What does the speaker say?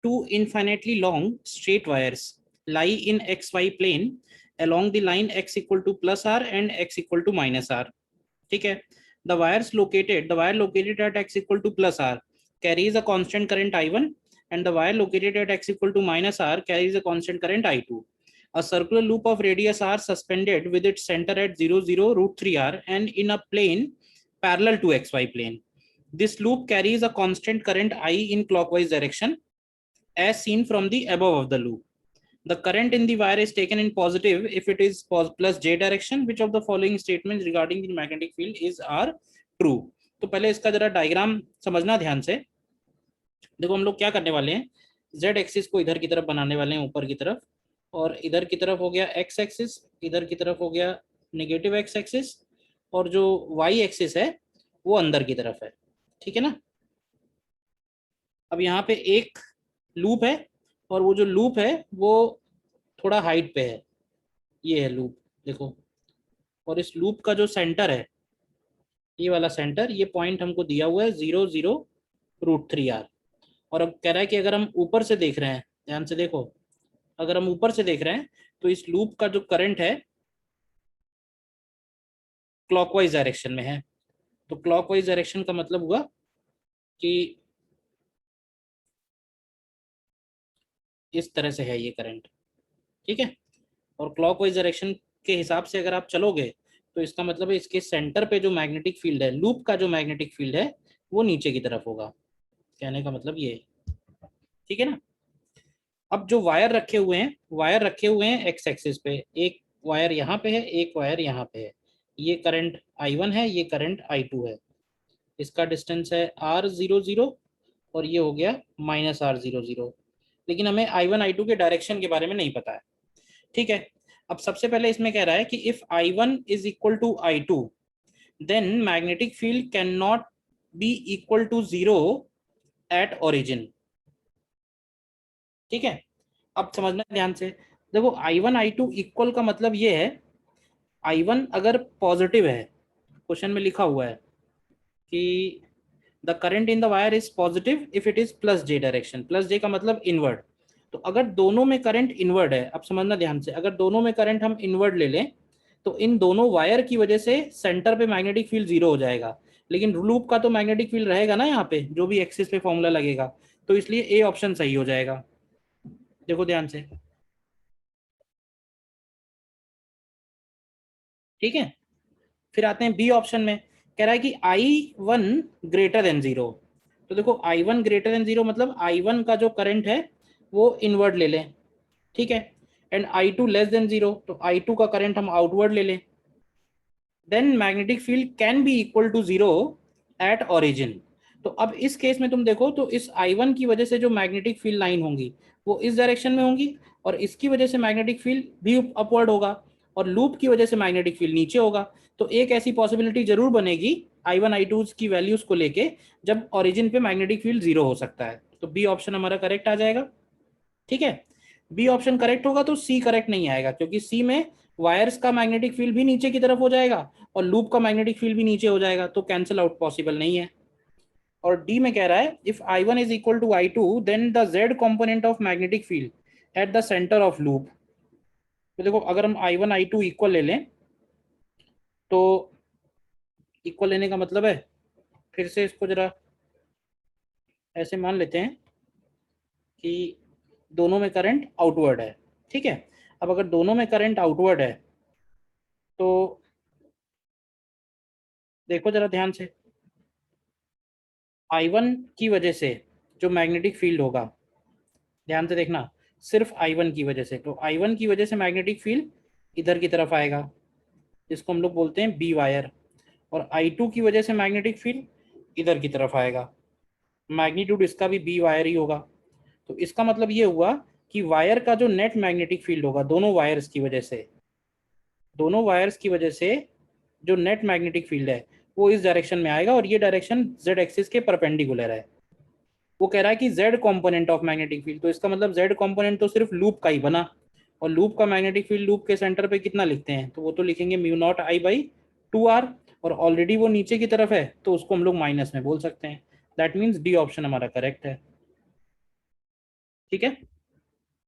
two infinitely long straight wires lie in xy plane along the line x equal to plus r and x equal to minus r. ठीक है. The wire located at x equal to plus r carries a constant current I1, and the wire located at x equal to minus r carries a constant current I2. A circular loop of radius r suspended with its center at 0, 0, root 3r and in a plane parallel to xy plane. This loop carries a constant current I in clockwise direction as seen from the above of the loop. The current in the wire is taken in positive if it is plus j direction. Which of the following statements regarding the magnetic field is are true? तो पहले इसका जरा diagram समझना ध्यान से. देखो हम लोग क्या करने वाले हैं, z एक्सिस को इधर की तरफ बनाने वाले हैं, ऊपर की तरफ, और इधर की तरफ हो गया x एक्सिस, इधर की तरफ हो गया नेगेटिव x एक्सिस, और जो y एक्सिस है वो अंदर की तरफ है. ठीक है ना. अब यहाँ पे एक लूप है और वो जो लूप है वो थोड़ा हाइट पे है. ये है लूप, देखो. और इस लूप का जो सेंटर है, ये वाला सेंटर, ये पॉइंट हमको दिया हुआ है 0, 0, रूट 3r. और अब कह रहा है कि अगर हम ऊपर से देख रहे हैं, ध्यान से देखो, अगर हम ऊपर से देख रहे हैं तो इस लूप का जो करंट है क्लॉकवाइज डायरेक्शन में है. तो क्लॉकवाइज डायरेक्शन का मतलब हुआ कि इस तरह से है ये करंट. ठीक है. और क्लॉकवाइज डायरेक्शन के हिसाब से अगर आप चलोगे तो इसका मतलब है इसके सेंटर पे जो मैग्नेटिक फील्ड है, लूप का जो मैग्नेटिक फील्ड है, वो नीचे की तरफ होगा. कहने का मतलब ये. ठीक है ना. अब जो वायर रखे हुए हैं एक्स एक्सिस पे, एक वायर यहाँ पे है, एक वायर यहाँ पे है. ये करंट I1 है, ये करंट I2 है. इसका डिस्टेंस है R0, 0 और ये हो गया -R0, 0. लेकिन हमें I1 I2 के डायरेक्शन के बारे में नहीं पता है. ठीक है. अब सबसे पहले इसमें कह रहा है कि if I1 is equal to I2 then magnetic field can not be equal to 0 at origin. ठीक है. अब समझना ध्यान से. देखो I1 I2 इक्वल का मतलब ये है, I1 अगर पॉजिटिव है, क्वेश्चन में लिखा हुआ है कि the current in the wire is positive if it is plus j direction. Plus j का मतलब इनवर्ड. तो अगर दोनों में करंट इनवर्ड है, अब समझना ध्यान से, अगर दोनों में करंट हम इनवर्ड ले लें तो इन दोनों वायर की वजह से सेंटर पे मैग्नेटिक फील्ड 0 हो जाएगा. लेकिन लूप का तो मैग्नेटिक फील्ड रहेगा ना यहाँ पे, जो भी एक्सिस पे फॉर्मूला लगेगा. तो इसलिए ए ऑप्शन सही हो जाएगा. देखो ध्यान से. ठीक है. फिर आते हैं बी ऑप्शन में. कह रहा है कि I1 ग्रेटर देन 0. तो देखो I1 ग्रेटर देन 0 मतलब I1 का जो करंट है वो इनवर्ड ले लें. ठीक है. एंड I2 लेस देन 0, तो I2 का करंट हम आउटवर्ड ले लें. Then magnetic field can be equal to 0 at origin. तो अब इस केस में तुम देखो तो इस I1 की वजह से जो मैग्नेटिक फील्ड लाइन होंगी वो इस डायरेक्शन में होंगी, और इसकी वजह से मैग्नेटिक फील्ड भी अपवर्ड होगा, और लूप की वजह से मैग्नेटिक फील्ड नीचे होगा. तो एक ऐसी पॉसिबिलिटी जरूर बनेगी I1 I2 की वैल्यूज को लेके जब ओरिजिन पे मैग्नेटिक फील्ड 0 हो सकता है. तो बी ऑप्शन हमारा करेक्ट आ जाएगा. ठीक है. बी ऑप्शन करेक्ट होगा तो सी करेक्ट नहीं आएगा, क्योंकि सी में वायर्स का मैग्नेटिक फील्ड भी नीचे की तरफ हो जाएगा और लूप का मैग्नेटिक फील्ड भी नीचे हो जाएगा, तो कैंसिल आउट पॉसिबल नहीं है. और डी में कह रहा है if I1 is equal to I2 then the Z component of magnetic field at the centre of loop. तो देखो अगर हम I1 I2 इक्वल ले लें, तो इक्वल लेने का मतलब है, फिर से इसको जरा ऐसे मान लेते हैं कि दोनों में करंट आउटवर्ड है. ठीक है. अब अगर दोनों में करंट आउटवर्ड है तो देखो जरा ध्यान से, I1 की वजह से जो मैग्नेटिक फील्ड होगा, ध्यान से देखना, सिर्फ I1 की वजह से, तो I1 की वजह से मैग्नेटिक फील्ड इधर की तरफ आएगा, जिसको हम लोग बोलते हैं बी वायर. और I2 की वजह से मैग्नेटिक फील्ड इधर की तरफ आएगा. मैग्नीट्यूड इसका भी बी वायर ही होगा. तो इसका मतलब ये हुआ कि वायर का जो नेट मैग्नेटिक फील्ड होगा दोनों वायर्स की वजह से जो नेट मैग्नेटिक फील्ड है वो इस डायरेक्शन में आएगा, और ये डायरेक्शन जेड एक्सिस के परपेंडिकुलर है. वो कह रहा है कि Z component of magnetic field, तो इसका मतलब जेड कंपोनेंट तो सिर्फ लूप का ही बना, और लूप का मैग्नेटिक फील्ड लूप के सेंटर पे कितना लिखते हैं, तो वो तो लिखेंगे μ0I/2r, और ऑलरेडी वो नीचे की तरफ है तो उसको हम लोग माइनस में बोल सकते हैं. दैट मीन्स डी ऑप्शन हमारा करेक्ट है. ठीक है।